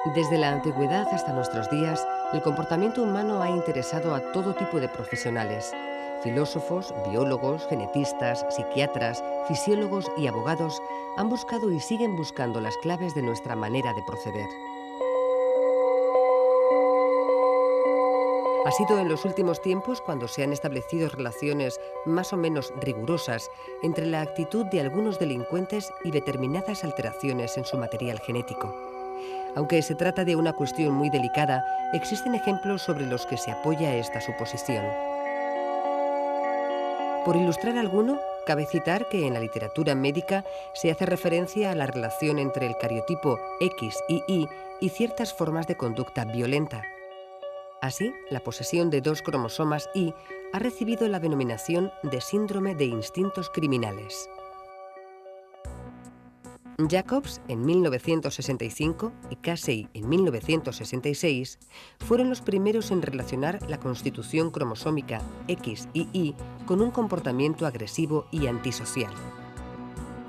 Desde la antigüedad hasta nuestros días, el comportamiento humano ha interesado a todo tipo de profesionales. Filósofos, biólogos, genetistas, psiquiatras, fisiólogos y abogados han buscado y siguen buscando las claves de nuestra manera de proceder. Ha sido en los últimos tiempos cuando se han establecido relaciones más o menos rigurosas entre la actitud de algunos delincuentes y determinadas alteraciones en su material genético. Aunque se trata de una cuestión muy delicada, existen ejemplos sobre los que se apoya esta suposición. Por ilustrar alguno, cabe citar que en la literatura médica se hace referencia a la relación entre el cariotipo X y Y y ciertas formas de conducta violenta. Así, la posesión de dos cromosomas Y ha recibido la denominación de síndrome de instintos criminales. Jacobs en 1965 y Casey en 1966 fueron los primeros en relacionar la constitución cromosómica X y Y con un comportamiento agresivo y antisocial.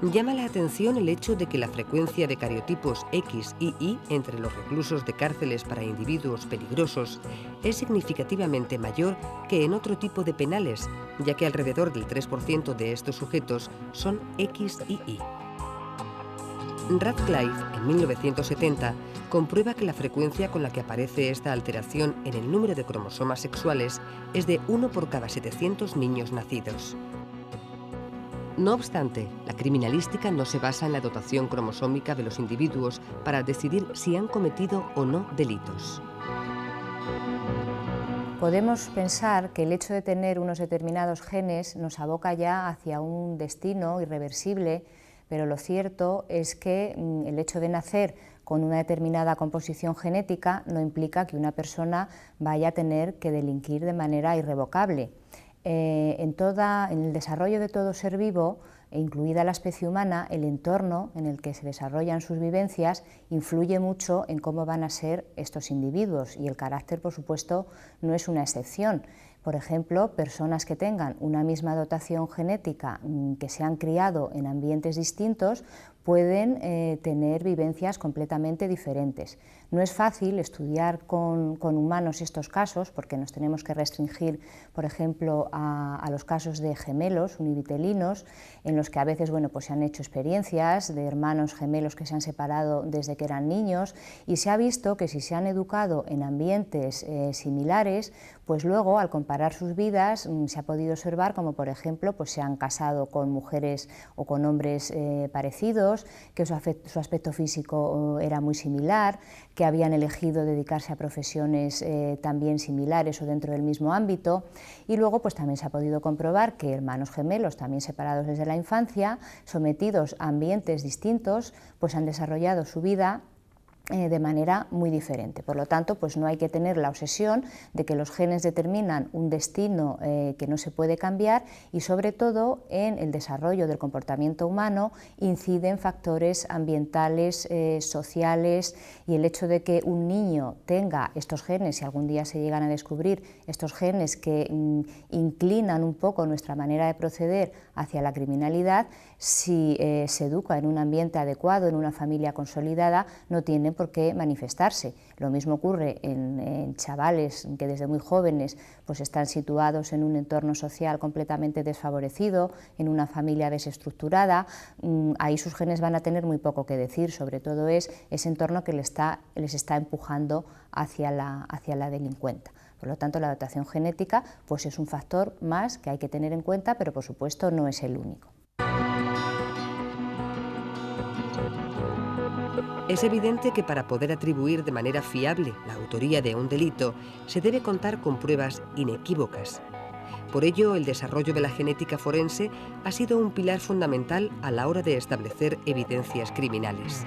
Llama la atención el hecho de que la frecuencia de cariotipos X y Y entre los reclusos de cárceles para individuos peligrosos es significativamente mayor que en otro tipo de penales, ya que alrededor del 3% de estos sujetos son X y Y. Radcliffe, en 1970, comprueba que la frecuencia con la que aparece esta alteración en el número de cromosomas sexuales es de 1 por cada 700 niños nacidos. No obstante, la criminalística no se basa en la dotación cromosómica de los individuos para decidir si han cometido o no delitos. Podemos pensar que el hecho de tener unos determinados genes nos aboca ya hacia un destino irreversible, pero lo cierto es que el hecho de nacer con una determinada composición genética no implica que una persona vaya a tener que delinquir de manera irrevocable. En el desarrollo de todo ser vivo, incluida la especie humana, el entorno en el que se desarrollan sus vivencias influye mucho en cómo van a ser estos individuos, y el carácter, por supuesto, no es una excepción. Por ejemplo, personas que tengan una misma dotación genética, que se han criado en ambientes distintos, pueden tener vivencias completamente diferentes. No es fácil estudiar con humanos estos casos porque nos tenemos que restringir, por ejemplo, a los casos de gemelos univitelinos, en los que a veces pues se han hecho experiencias de hermanos gemelos que se han separado desde que eran niños, y se ha visto que si se han educado en ambientes similares, pues luego al comparar sus vidas se ha podido observar como, por ejemplo, pues se han casado con mujeres o con hombres parecidos, que su aspecto físico era muy similar, que habían elegido dedicarse a profesiones también similares o dentro del mismo ámbito, y luego pues también se ha podido comprobar que hermanos gemelos también separados desde la infancia, sometidos a ambientes distintos, pues han desarrollado su vida de manera muy diferente. Por lo tanto, pues no hay que tener la obsesión de que los genes determinan un destino que no se puede cambiar, y sobre todo en el desarrollo del comportamiento humano inciden factores ambientales, sociales, y el hecho de que un niño tenga estos genes, si algún día se llegan a descubrir estos genes que inclinan un poco nuestra manera de proceder hacia la criminalidad, si se educa en un ambiente adecuado, en una familia consolidada, no tiene por qué manifestarse. Lo mismo ocurre en chavales que desde muy jóvenes pues están situados en un entorno social completamente desfavorecido, en una familia desestructurada. Ahí sus genes van a tener muy poco que decir, sobre todo es ese entorno que les está empujando hacia la delincuencia. Por lo tanto, la dotación genética pues es un factor más que hay que tener en cuenta, pero por supuesto no es el único. Es evidente que para poder atribuir de manera fiable la autoría de un delito, se debe contar con pruebas inequívocas. Por ello, el desarrollo de la genética forense ha sido un pilar fundamental a la hora de establecer evidencias criminales.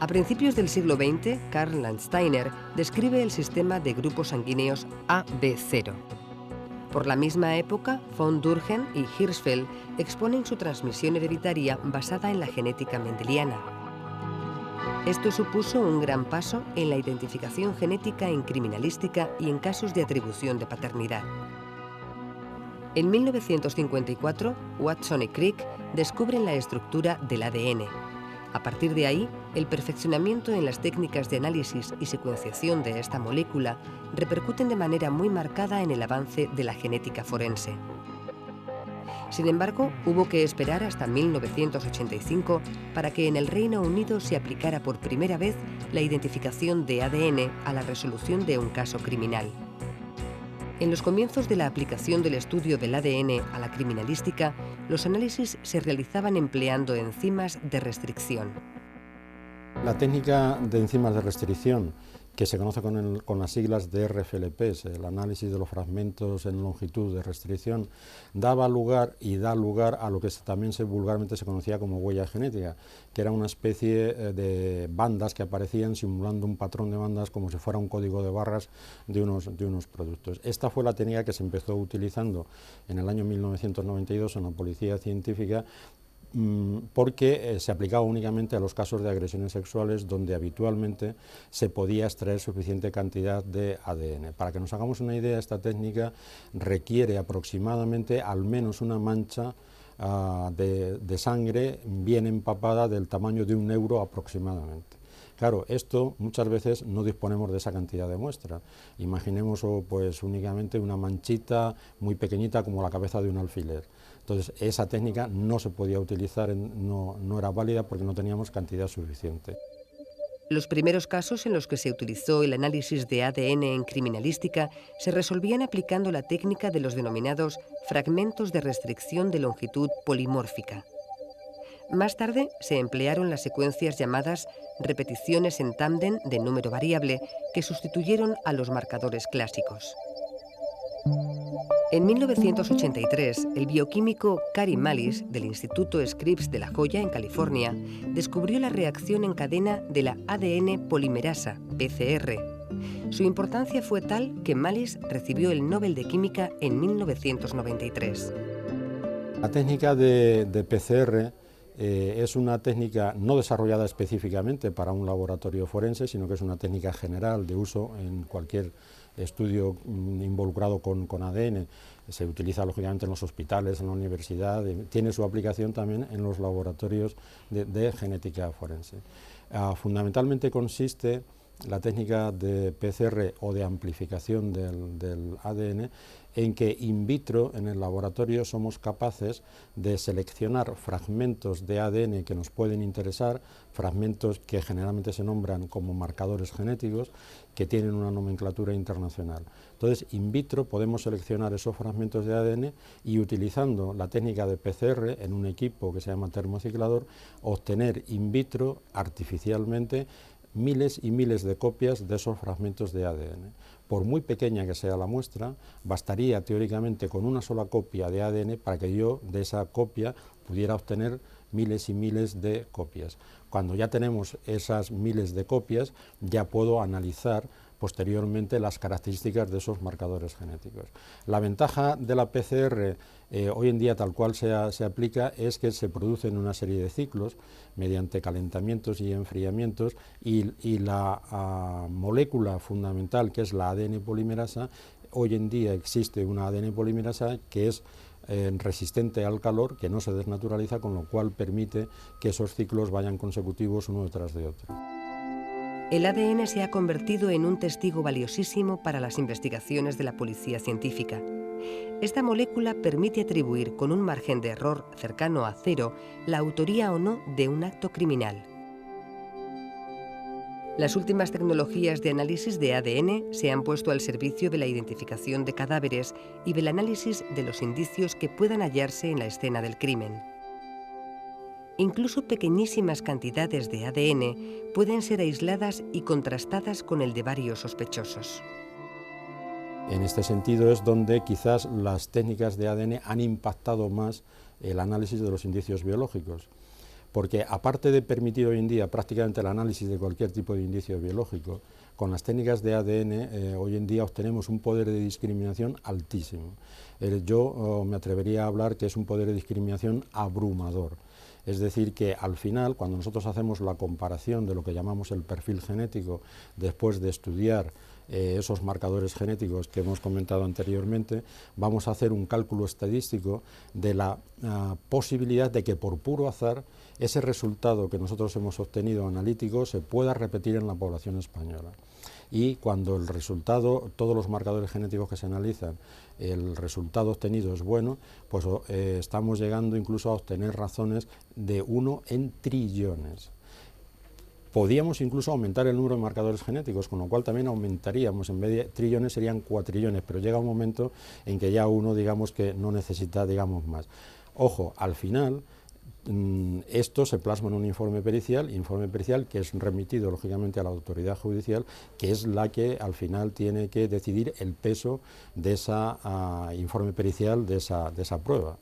A principios del siglo XX, Karl Landsteiner describe el sistema de grupos sanguíneos AB0. Por la misma época, von Durgen y Hirschfeld exponen su transmisión hereditaria basada en la genética mendeliana. Esto supuso un gran paso en la identificación genética en criminalística y en casos de atribución de paternidad. En 1954, Watson y Crick descubren la estructura del ADN. A partir de ahí, el perfeccionamiento en las técnicas de análisis y secuenciación de esta molécula repercuten de manera muy marcada en el avance de la genética forense. Sin embargo, hubo que esperar hasta 1985 para que en el Reino Unido se aplicara por primera vez la identificación de ADN a la resolución de un caso criminal. En los comienzos de la aplicación del estudio del ADN a la criminalística, los análisis se realizaban empleando enzimas de restricción. La técnica de enzimas de restricción, que se conoce con las siglas de RFLPs, el análisis de los fragmentos en longitud de restricción, daba lugar y da lugar a lo que también vulgarmente se conocía como huella genética, que era una especie de bandas que aparecían simulando un patrón de bandas como si fuera un código de barras de unos productos. Esta fue la técnica que se empezó utilizando en el año 1992 en la policía científica, porque se aplicaba únicamente a los casos de agresiones sexuales donde habitualmente se podía extraer suficiente cantidad de ADN. Para que nos hagamos una idea, esta técnica requiere aproximadamente al menos una mancha de sangre bien empapada del tamaño de 1 euro aproximadamente. Claro, esto muchas veces no disponemos de esa cantidad de muestra. Imaginemos pues únicamente una manchita muy pequeñita como la cabeza de un alfiler. Entonces esa técnica no se podía utilizar, no era válida porque no teníamos cantidad suficiente. Los primeros casos en los que se utilizó el análisis de ADN en criminalística se resolvían aplicando la técnica de los denominados fragmentos de restricción de longitud polimórfica. Más tarde se emplearon las secuencias llamadas repeticiones en tándem de número variable, que sustituyeron a los marcadores clásicos. En 1983, el bioquímico Cary Mullis, del Instituto Scripps de La Joya, en California, descubrió la reacción en cadena de la ADN polimerasa, PCR. Su importancia fue tal que Mullis recibió el Nobel de Química en 1993. La técnica de PCR es una técnica no desarrollada específicamente para un laboratorio forense, sino que es una técnica general de uso en cualquier estudio involucrado con ADN. Se utiliza lógicamente en los hospitales, en la universidad, tiene su aplicación también en los laboratorios de genética forense. Fundamentalmente consiste la técnica de PCR o de amplificación del ADN en que in vitro, en el laboratorio, somos capaces de seleccionar fragmentos de ADN que nos pueden interesar, fragmentos que generalmente se nombran como marcadores genéticos, que tienen una nomenclatura internacional. Entonces, in vitro podemos seleccionar esos fragmentos de ADN y, utilizando la técnica de PCR en un equipo que se llama termociclador, obtener in vitro, artificialmente, miles y miles de copias de esos fragmentos de ADN. Por muy pequeña que sea la muestra, bastaría teóricamente con una sola copia de ADN para que yo de esa copia pudiera obtener miles y miles de copias. Cuando ya tenemos esas miles de copias, ya puedo analizar posteriormente las características de esos marcadores genéticos. La ventaja de la PCR hoy en día, tal cual se aplica, es que se producen una serie de ciclos mediante calentamientos y enfriamientos, y la molécula fundamental, que es la ADN polimerasa, hoy en día existe una ADN polimerasa que es resistente al calor, que no se desnaturaliza, con lo cual permite que esos ciclos vayan consecutivos uno detrás de otro. El ADN se ha convertido en un testigo valiosísimo para las investigaciones de la policía científica. Esta molécula permite atribuir con un margen de error cercano a cero la autoría o no de un acto criminal. Las últimas tecnologías de análisis de ADN se han puesto al servicio de la identificación de cadáveres y del análisis de los indicios que puedan hallarse en la escena del crimen. Incluso pequeñísimas cantidades de ADN pueden ser aisladas y contrastadas con el de varios sospechosos. En este sentido es donde quizás las técnicas de ADN han impactado más el análisis de los indicios biológicos, porque aparte de permitir hoy en día prácticamente el análisis de cualquier tipo de indicio biológico, con las técnicas de ADN hoy en día obtenemos un poder de discriminación altísimo. Yo me atrevería a hablar que es un poder de discriminación abrumador. Es decir, que al final, cuando nosotros hacemos la comparación de lo que llamamos el perfil genético, después de estudiar esos marcadores genéticos que hemos comentado anteriormente, vamos a hacer un cálculo estadístico de la posibilidad de que por puro azar ese resultado que nosotros hemos obtenido analítico se pueda repetir en la población española. Y cuando el resultado, todos los marcadores genéticos que se analizan, el resultado obtenido es bueno, pues estamos llegando incluso a obtener razones de 1 en trillones. Podíamos incluso aumentar el número de marcadores genéticos, con lo cual también aumentaríamos, en vez de trillones serían cuatrillones, pero llega un momento en que ya uno, digamos, que no necesita, digamos, más. Ojo, al final esto se plasma en un informe pericial que es remitido lógicamente a la autoridad judicial, que es la que al final tiene que decidir el peso de ese informe pericial, de esa prueba.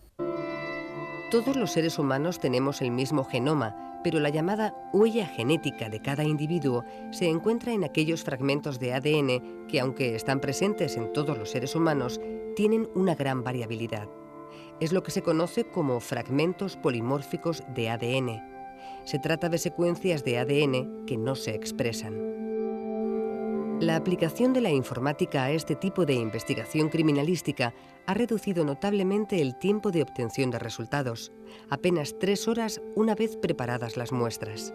Todos los seres humanos tenemos el mismo genoma, pero la llamada huella genética de cada individuo se encuentra en aquellos fragmentos de ADN que, aunque están presentes en todos los seres humanos, tienen una gran variabilidad. Es lo que se conoce como fragmentos polimórficos de ADN. Se trata de secuencias de ADN que no se expresan. La aplicación de la informática a este tipo de investigación criminalística ha reducido notablemente el tiempo de obtención de resultados, apenas 3 horas una vez preparadas las muestras.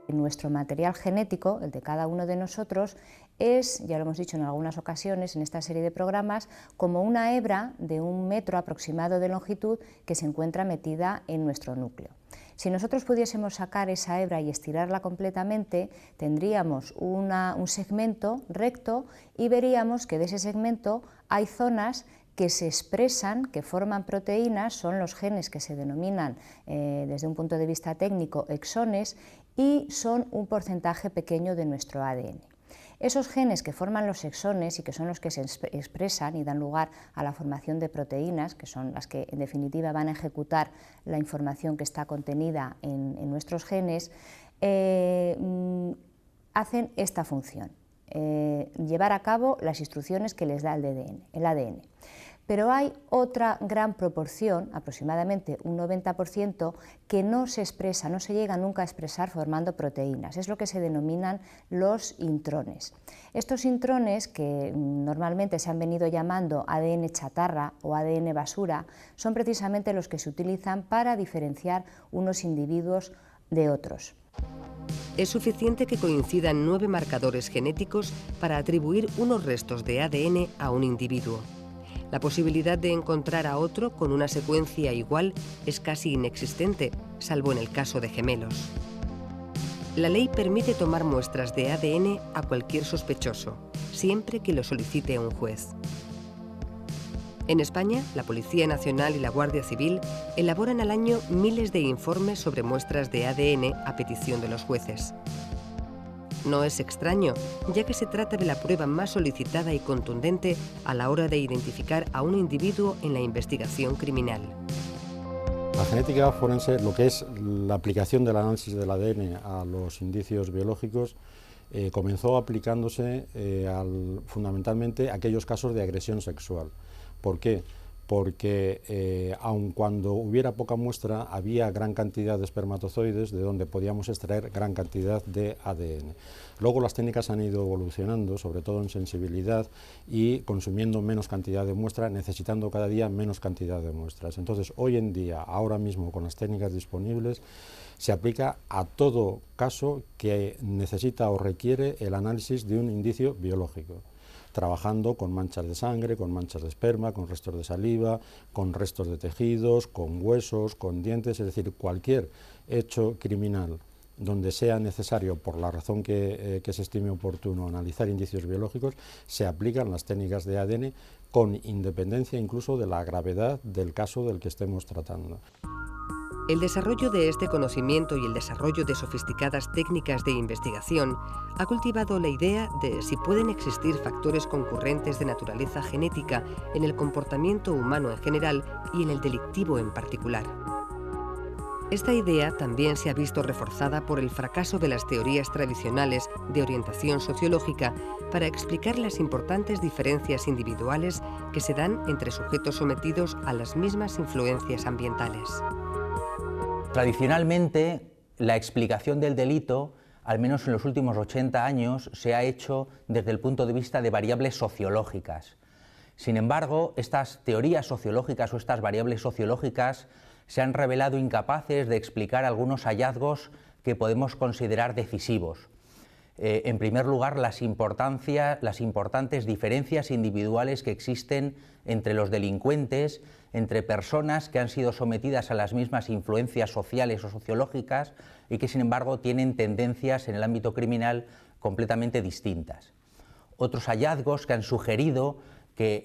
Nuestro material genético, el de cada uno de nosotros, es, ya lo hemos dicho en algunas ocasiones en esta serie de programas, como una hebra de 1 metro aproximado de longitud que se encuentra metida en nuestro núcleo. Si nosotros pudiésemos sacar esa hebra y estirarla completamente, tendríamos un segmento recto y veríamos que de ese segmento hay zonas que se expresan, que forman proteínas, son los genes que se denominan desde un punto de vista técnico exones, y son un porcentaje pequeño de nuestro ADN. Esos genes que forman los exones y que son los que se expresan y dan lugar a la formación de proteínas, que son las que en definitiva van a ejecutar la información que está contenida en nuestros genes, hacen esta función, llevar a cabo las instrucciones que les da el ADN. Pero hay otra gran proporción, aproximadamente un 90%, que no se expresa, no se llega nunca a expresar formando proteínas. Es lo que se denominan los intrones. Estos intrones, que normalmente se han venido llamando ADN chatarra o ADN basura, son precisamente los que se utilizan para diferenciar unos individuos de otros. Es suficiente que coincidan 9 marcadores genéticos para atribuir unos restos de ADN a un individuo. La posibilidad de encontrar a otro con una secuencia igual es casi inexistente, salvo en el caso de gemelos. La ley permite tomar muestras de ADN a cualquier sospechoso, siempre que lo solicite un juez. En España, la Policía Nacional y la Guardia Civil elaboran al año miles de informes sobre muestras de ADN a petición de los jueces. No es extraño, ya que se trata de la prueba más solicitada y contundente a la hora de identificar a un individuo en la investigación criminal. La genética forense, lo que es la aplicación del análisis del ADN a los indicios biológicos, comenzó aplicándose fundamentalmente a aquellos casos de agresión sexual. ¿Por qué? Porque aun cuando hubiera poca muestra, había gran cantidad de espermatozoides de donde podíamos extraer gran cantidad de ADN. Luego las técnicas han ido evolucionando, sobre todo en sensibilidad, y consumiendo menos cantidad de muestra, necesitando cada día menos cantidad de muestras. Entonces, hoy en día, ahora mismo, con las técnicas disponibles, se aplica a todo caso que necesita o requiere el análisis de un indicio biológico, trabajando con manchas de sangre, con manchas de esperma, con restos de saliva, con restos de tejidos, con huesos, con dientes, es decir, cualquier hecho criminal donde sea necesario, por la razón que se estime oportuno, analizar indicios biológicos, se aplican las técnicas de ADN con independencia incluso de la gravedad del caso del que estemos tratando. El desarrollo de este conocimiento y el desarrollo de sofisticadas técnicas de investigación ha cultivado la idea de si pueden existir factores concurrentes de naturaleza genética en el comportamiento humano en general y en el delictivo en particular. Esta idea también se ha visto reforzada por el fracaso de las teorías tradicionales de orientación sociológica para explicar las importantes diferencias individuales que se dan entre sujetos sometidos a las mismas influencias ambientales. Tradicionalmente, la explicación del delito al menos en los últimos 80 años, se ha hecho desde el punto de vista de variables sociológicas. Sin embargo, estas teorías sociológicas o estas variables sociológicas se han revelado incapaces de explicar algunos hallazgos que podemos considerar decisivos. En primer lugar, las importantes diferencias individuales que existen entre los delincuentes, entre personas que han sido sometidas a las mismas influencias sociales o sociológicas y que, sin embargo, tienen tendencias en el ámbito criminal completamente distintas. Otros hallazgos que han sugerido que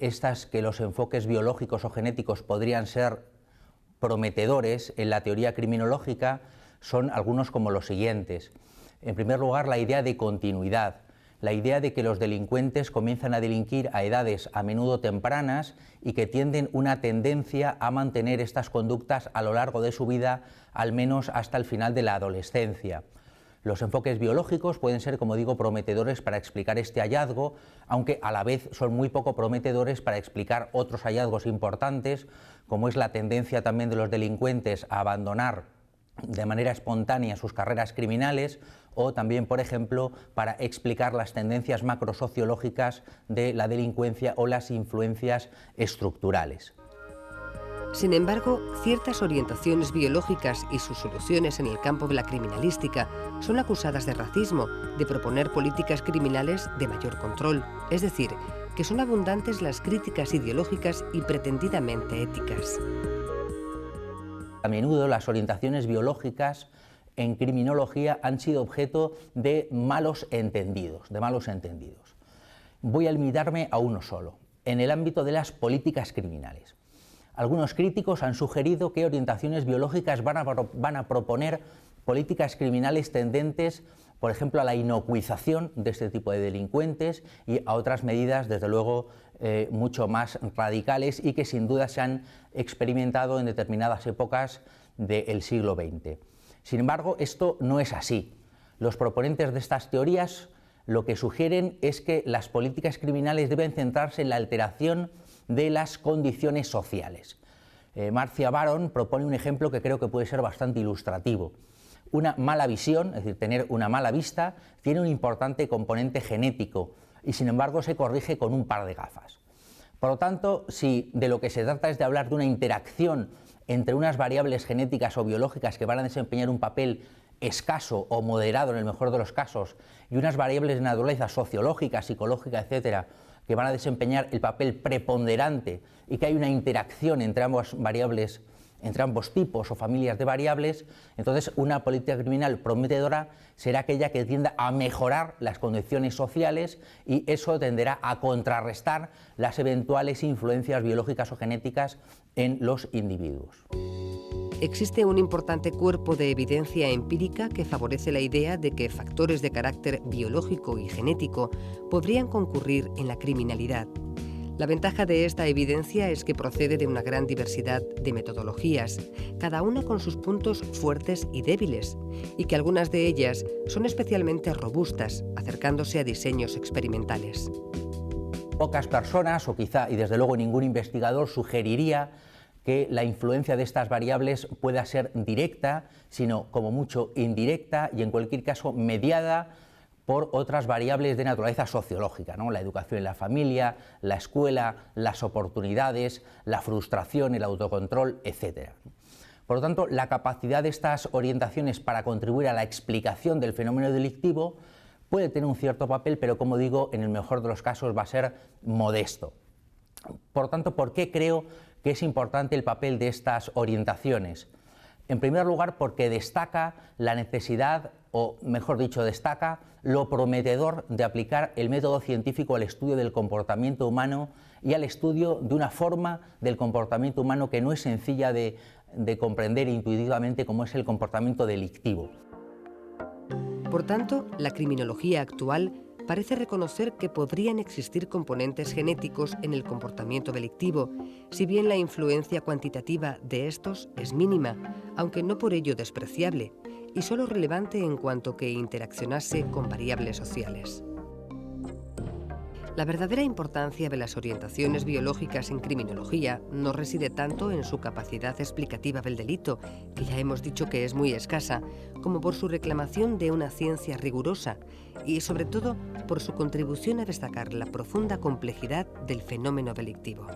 los enfoques biológicos o genéticos podrían ser prometedores en la teoría criminológica son algunos como los siguientes. En primer lugar, la idea de continuidad, la idea de que los delincuentes comienzan a delinquir a edades a menudo tempranas y que tienden una tendencia a mantener estas conductas a lo largo de su vida, al menos hasta el final de la adolescencia. Los enfoques biológicos pueden ser, como digo, prometedores para explicar este hallazgo, aunque a la vez son muy poco prometedores para explicar otros hallazgos importantes, como es la tendencia también de los delincuentes a abandonar de manera espontánea sus carreras criminales, o también, por ejemplo, para explicar las tendencias macrosociológicas de la delincuencia o las influencias estructurales. Sin embargo, ciertas orientaciones biológicas y sus soluciones en el campo de la criminalística son acusadas de racismo, de proponer políticas criminales de mayor control, es decir, que son abundantes las críticas ideológicas y pretendidamente éticas. A menudo las orientaciones biológicas en criminología han sido objeto de malos entendidos. Voy a limitarme a uno solo, en el ámbito de las políticas criminales. Algunos críticos han sugerido que orientaciones biológicas van a proponer políticas criminales tendentes, por ejemplo, a la inocuización de este tipo de delincuentes y a otras medidas, desde luego, mucho más radicales y que sin duda se han experimentado en determinadas épocas del siglo XX. Sin embargo, esto no es así. Los proponentes de estas teorías lo que sugieren es que las políticas criminales deben centrarse en la alteración de las condiciones sociales. Marcia Baron propone un ejemplo que creo que puede ser bastante ilustrativo. Una mala visión, es decir, tener una mala vista, tiene un importante componente genético y sin embargo se corrige con un par de gafas. Por lo tanto, si de lo que se trata es de hablar de una interacción entre unas variables genéticas o biológicas que van a desempeñar un papel escaso o moderado en el mejor de los casos y unas variables de naturaleza sociológica, psicológica, etcétera, que van a desempeñar el papel preponderante y que hay una interacción entre ambas variables, entre ambos tipos o familias de variables, entonces una política criminal prometedora será aquella que tienda a mejorar las condiciones sociales y eso tenderá a contrarrestar las eventuales influencias biológicas o genéticas en los individuos. Existe un importante cuerpo de evidencia empírica que favorece la idea de que factores de carácter biológico y genético podrían concurrir en la criminalidad. La ventaja de esta evidencia es que procede de una gran diversidad de metodologías, cada una con sus puntos fuertes y débiles, y que algunas de ellas son especialmente robustas, acercándose a diseños experimentales. Pocas personas, o quizá y desde luego ningún investigador, sugeriría que la influencia de estas variables pueda ser directa, sino como mucho indirecta y en cualquier caso mediada por otras variables de naturaleza sociológica, ¿no? La educación en la familia, la escuela, las oportunidades, la frustración, el autocontrol, etc. Por lo tanto, la capacidad de estas orientaciones para contribuir a la explicación del fenómeno delictivo puede tener un cierto papel, pero como digo, en el mejor de los casos va a ser modesto. Por lo tanto, ¿por qué creo que es importante el papel de estas orientaciones? En primer lugar, porque destaca la necesidad, o mejor dicho, destaca lo prometedor de aplicar el método científico al estudio del comportamiento humano y al estudio de una forma del comportamiento humano que no es sencilla de comprender intuitivamente, como es el comportamiento delictivo. Por tanto, la criminología actual parece reconocer que podrían existir componentes genéticos en el comportamiento delictivo, si bien la influencia cuantitativa de estos es mínima, aunque no por ello despreciable, y solo relevante en cuanto que interaccionase con variables sociales. La verdadera importancia de las orientaciones biológicas en criminología no reside tanto en su capacidad explicativa del delito, que ya hemos dicho que es muy escasa, como por su reclamación de una ciencia rigurosa y, sobre todo, por su contribución a destacar la profunda complejidad del fenómeno delictivo.